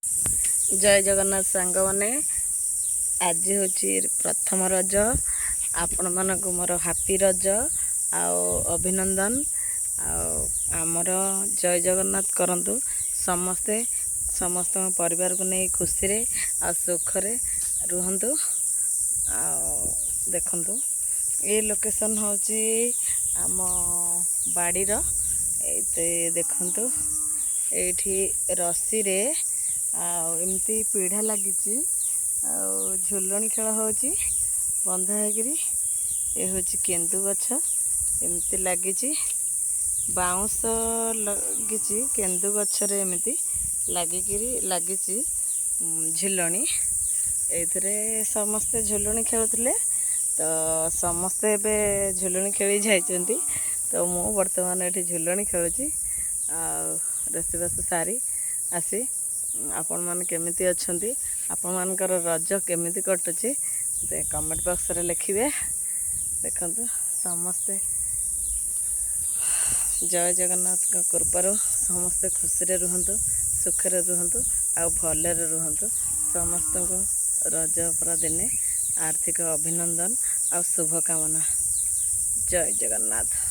जय जगन्नाथ सांग मैंने आज हूँ प्रथम रज आपण मानक मोर हापी रज अभिनंदन आमर जय जगन्नाथ करंतु समस्ते समस्त परिवार को नहीं खुशी रे आ सुखरे रुहंतु। देखंतु ये लोकेशन हूँ आम बाड़ीर देखंतु ये रसी रे एमती पीढ़ा लगी झुलणी खेल हो बंधा है ये हूँ केन्दु गछ एमती लगी बाउंस लगी केन्दु गछरे एमती लगी झुलणी ये समस्ते झुलणी खेलुले तो समस्ते ए झुलणी खेली जाइंट तो मु बर्तमान ये झुलणी खेलुची रोषेईबास सारी आसी आपण मान केमिति अछंती आपण मानकर रज केमिति कटुची कमेंट बॉक्स रे लिखिबे। देखंतु समस्ते जय जगन्नाथ का कृपारू समस्ते खुशी रे रुहंतु सुख रे रुहंतु आ भले रे रुहंतु। समस्त को रज परा दिने आर्थिक अभिनंदन आ शुभकामना। जय जगन्नाथ।